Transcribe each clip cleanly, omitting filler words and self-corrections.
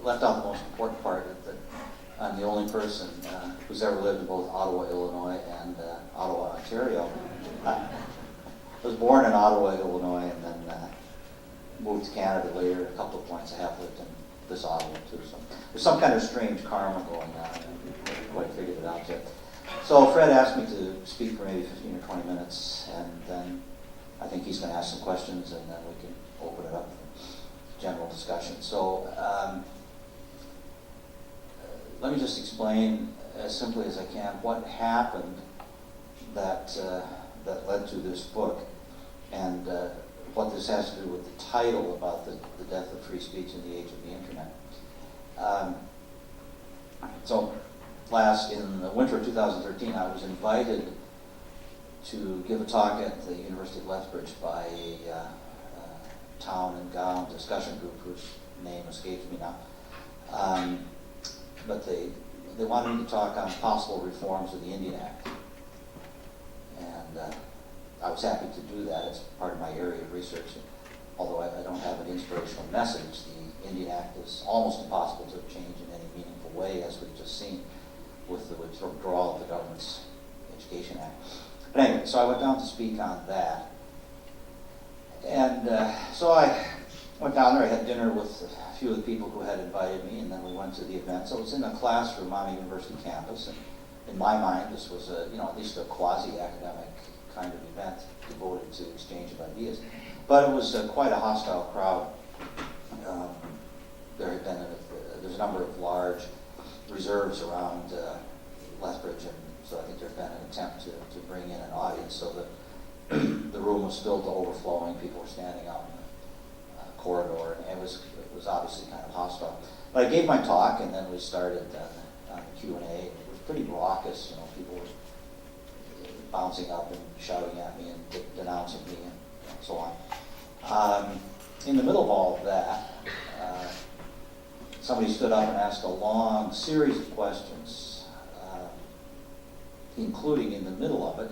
left out the most important part, that I'm the only person who's ever lived in both Ottawa, Illinois and Ottawa, Ontario. I was born in Ottawa, Illinois, and then moved to Canada later. A couple of points I have lived in this Ottawa too. So there's some kind of strange karma going on. I haven't quite figured it out yet. So Fred asked me to speak for maybe 15 or 20 minutes, and then I think he's going to ask some questions, and then we can open it up for general discussion. So let me just explain as simply as I can what happened that led to this book, and what this has to do with the title about the death of free speech in the age of the internet. So in the winter of 2013, I was invited to give a talk at the University of Lethbridge by a town and gown discussion group whose name escapes me now. But they wanted me to talk on possible reforms of the Indian Act. And I was happy to do that. It's part of my area of research. Although I don't have an inspirational message, the Indian Act is almost impossible to change in any meaningful way, as we've just seen with the withdrawal of the government's Education Act. But anyway, so I went down to speak on that. And so I went down there. I had dinner with a few of the people who had invited me, and then we went to the event. So it was in a classroom on a university campus, and in my mind, this was at least a quasi-academic kind of event devoted to exchange of ideas. But it was quite a hostile crowd. There's a number of large reserves around Lethbridge, and so I think there's been an attempt to bring in an audience, so that the room was filled to overflowing. People were standing out in the corridor, and it was obviously kind of hostile. But I gave my talk, and then we started on the Q&A. It was pretty raucous. People were bouncing up and shouting at me and denouncing me and so on. In the middle of all of that, somebody stood up and asked a long series of questions, including in the middle of it,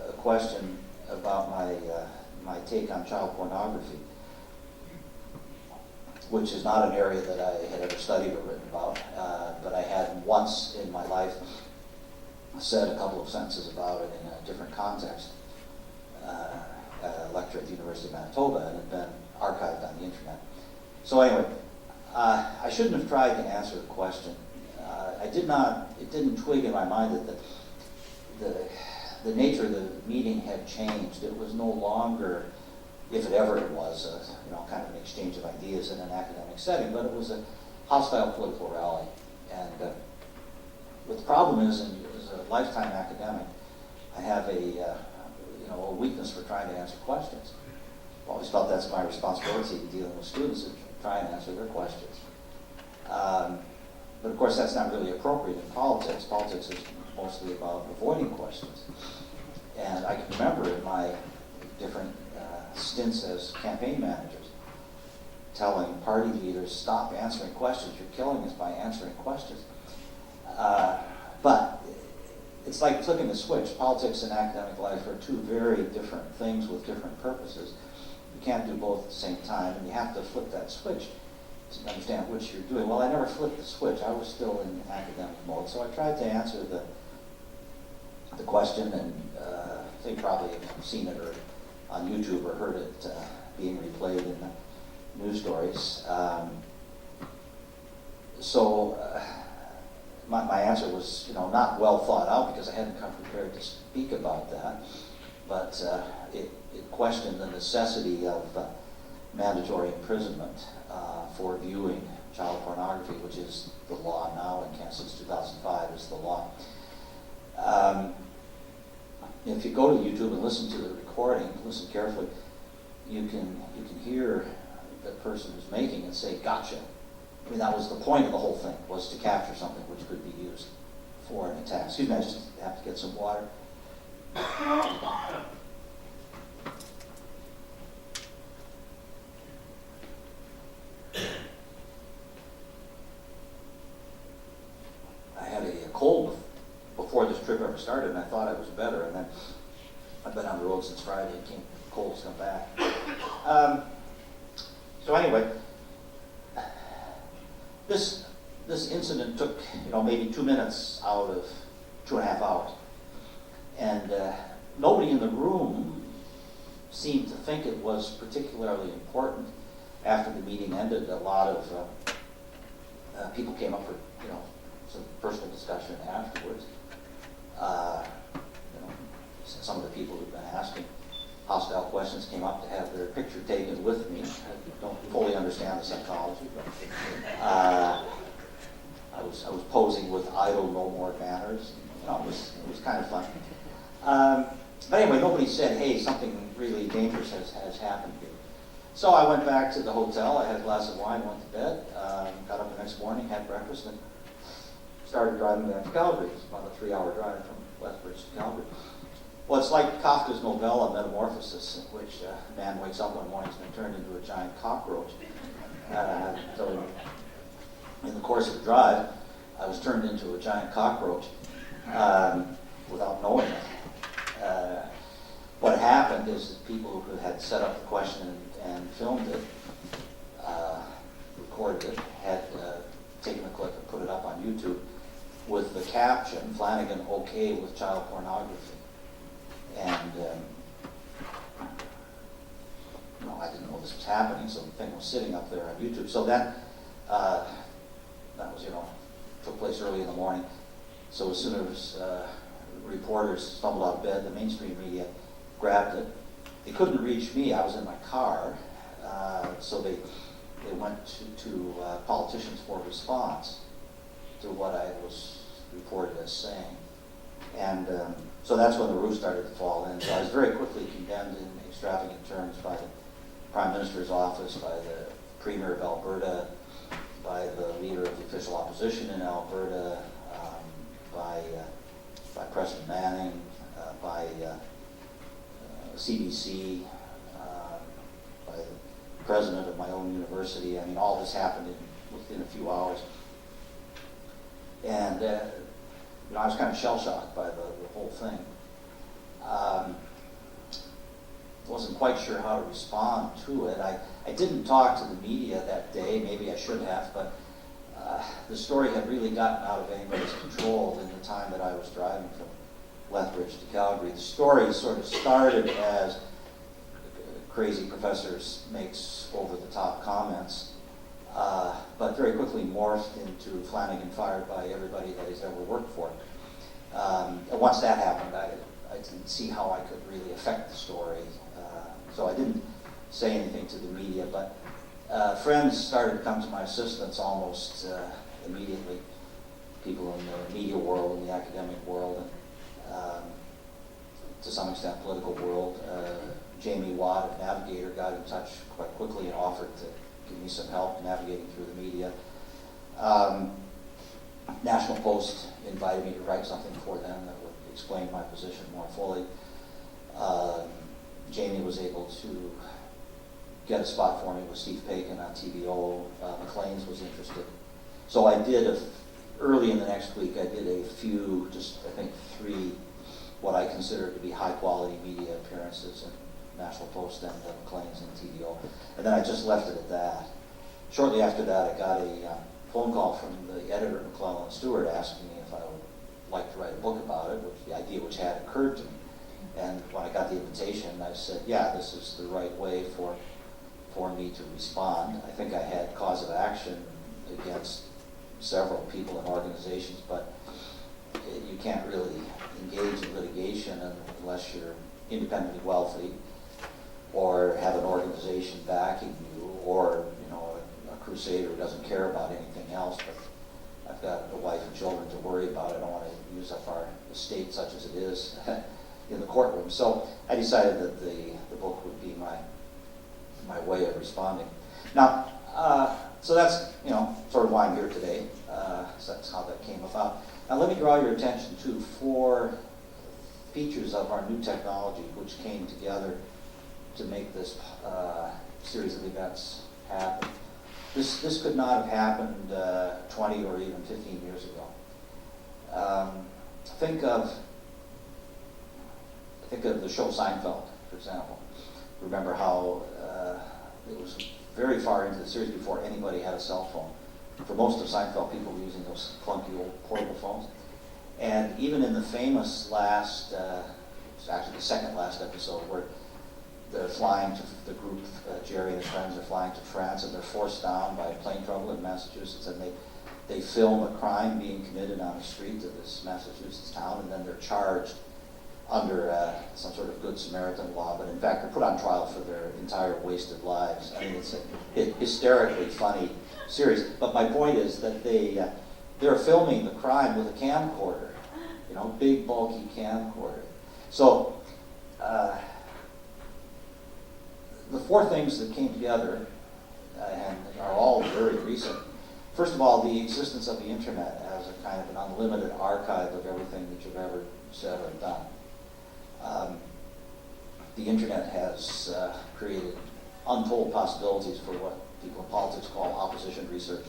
a question about my take on child pornography, which is not an area that I had ever studied or written about, but I had once in my life said a couple of sentences about it in a different context, at a lecture at the University of Manitoba, and had been archived on the internet. So anyway, I shouldn't have tried to answer the question. It didn't twig in my mind that the nature of the meeting had changed. It was no longer, if it ever was, kind of an exchange of ideas in an academic setting, but it was a hostile political rally. And what the problem is, and as a lifetime academic, I have a weakness for trying to answer questions. I've always felt that's my responsibility in dealing with students, to try and answer their questions. But of course, that's not really appropriate in politics. Politics is mostly about avoiding questions. And I can remember in my different stints as campaign managers telling party leaders, stop answering questions. You're killing us by answering questions. But it's like flipping a switch. Politics and academic life are two very different things with different purposes. You can't do both at the same time, and you have to flip that switch to understand which you're doing. Well, I never flipped the switch. I was still in academic mode, so I tried to answer the question, and they probably have seen it or on YouTube or heard it being replayed in the news stories. My answer was, not well thought out because I hadn't come prepared to speak about that, but it questioned the necessity of mandatory imprisonment for viewing child pornography, which is the law now in Canada since 2005 is the law. If you go to YouTube and listen to the recording, listen carefully, you can hear the person who's making it say, "Gotcha." I mean, that was the point of the whole thing, was to capture something which could be used for an attack. Excuse me, I just have to get some water. I had a cold before this trip ever started, and I thought I was better, and then I've been on the road since Friday, and colds come back. So anyway, this incident took, maybe 2 minutes out of 2.5 hours. And nobody in the room seemed to think it was particularly important. After the meeting ended, a lot of people came up with, some personal discussion afterwards. Some of the people who've been asking hostile questions came up to have their picture taken with me. I don't fully understand the psychology, but I was posing with idle no more manners. It was kind of fun. But anyway, nobody said, hey, something really dangerous has happened here. So I went back to the hotel. I had a glass of wine, went to bed, got up the next morning, had breakfast, and started driving back to Calgary. It's about a 3-hour drive from Lethbridge to Calgary. Well, it's like Kafka's novella Metamorphosis, in which a man wakes up one morning, he's been turned into a giant cockroach. So in the course of the drive, I was turned into a giant cockroach without knowing it. What happened is that people who had set up the question and filmed it, recorded it, had taken a clip and put it up on YouTube with the caption, Flanagan okay with child pornography. And I didn't know this was happening, so the thing was sitting up there on YouTube. So then, that was, took place early in the morning. So as soon as reporters stumbled out of bed, the mainstream media grabbed it. They couldn't reach me. I was in my car. So they went to politicians for a response to what I was reported as saying. And so that's when the roof started to fall in. So I was very quickly condemned in extravagant terms by the Prime Minister's office, by the Premier of Alberta, by the leader of the official opposition in Alberta, by President Manning, by CBC, by the president of my own university. I mean, all this happened within a few hours. And I was kind of shell-shocked by the whole thing. Wasn't quite sure how to respond to it. I didn't talk to the media that day. Maybe I should have, but the story had really gotten out of anybody's control in the time that I was driving from Lethbridge to Calgary. The story sort of started as crazy professors makes over-the-top comments, but very quickly morphed into Flanagan fired by everybody that he's ever worked for. And once that happened, I didn't see how I could really affect the story. So I didn't say anything to the media, but friends started to come to my assistance almost immediately. People in the media world, in the academic world, and to some extent political world. Jamie Watt of Navigator got in touch quite quickly and offered to give me some help navigating through the media. National Post invited me to write something for them that would explain my position more fully. Jamie was able to get a spot for me with Steve Paikin on TVO. Maclean's was interested. So I did, early in the next week, I did a few, I think 3, what I consider to be high-quality media appearances in National Post and Maclean's and TVO. And then I just left it at that. Shortly after that, I got a phone call from the editor of McClellan Stewart asking me if I would like to write a book about it, the idea which had occurred to me. And when I got the invitation, I said, yeah, this is the right way for me to respond. I think I had cause of action against several people and organizations, but you can't really engage in litigation unless you're independently wealthy or have an organization backing you, or a crusader who doesn't care about anything else. But I've got a wife and children to worry about. I don't want to use up our estate, such as it is, in the courtroom. So I decided that the book would be my way of responding. Now, so that's sort of why I'm here today. So that's how that came about. Now let me draw your attention to 4 features of our new technology which came together to make this series of events happen. This could not have happened 20 or even 15 years ago. Think of the show Seinfeld, for example. Remember how it was very far into the series before anybody had a cell phone. for most of Seinfeld, people were using those clunky old portable phones. And even in the famous last, it's actually the second last episode, where they're flying to, the group, Jerry and his friends are flying to France, and they're forced down by plane trouble in Massachusetts, and they film a crime being committed on the street of this Massachusetts town, and then they're charged under some sort of Good Samaritan law, but in fact they're put on trial for their entire wasted lives. I mean, it's a hysterically funny series. But my point is that they're filming the crime with a camcorder, you know, big bulky camcorder. So the four things that came together and are all very recent. First of all, the existence of the internet as a kind of an unlimited archive of everything that you've ever said or done. The internet has created untold possibilities for what people in politics call opposition research,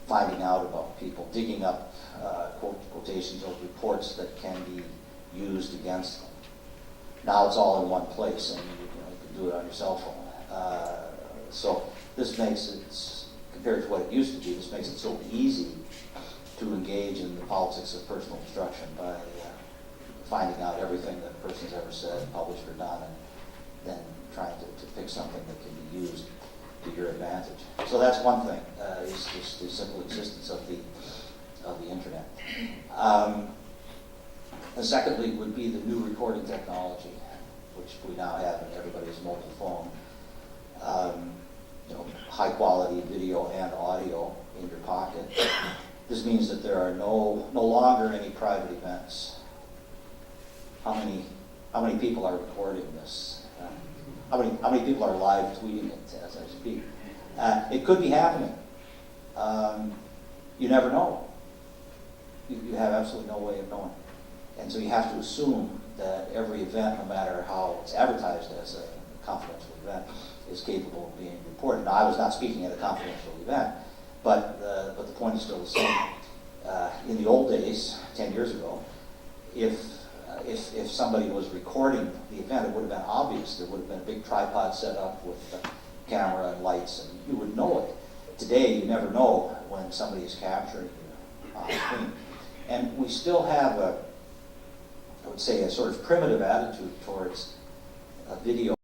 finding out about people, digging up quotations of reports that can be used against them. Now it's all in one place, and you can do it on your cell phone. So this makes it, compared to what it used to be, this makes it so easy to engage in the politics of personal destruction by finding out everything that a person's ever said, published, or done, and then trying to pick something that can be used to your advantage. So that's one thing, is just the simple existence of the internet. And secondly would be the new recording technology, which we now have in everybody's mobile phone. You know, high quality video and audio in your pocket. This means that there are no longer any private events. How many people are recording this? How many people are live tweeting it as I speak? It could be happening. You never know. You have absolutely no way of knowing. And so you have to assume that every event, no matter how it's advertised as a confidential event, is capable of being reported. Now, I was not speaking at a confidential event, but the point is still the same. In the old days, 10 years ago, if somebody was recording the event, it would have been obvious. There would have been a big tripod set up with camera and lights, and you would know it. Today, you never know when somebody is capturing you on screen. And we still have I would say, a sort of primitive attitude towards video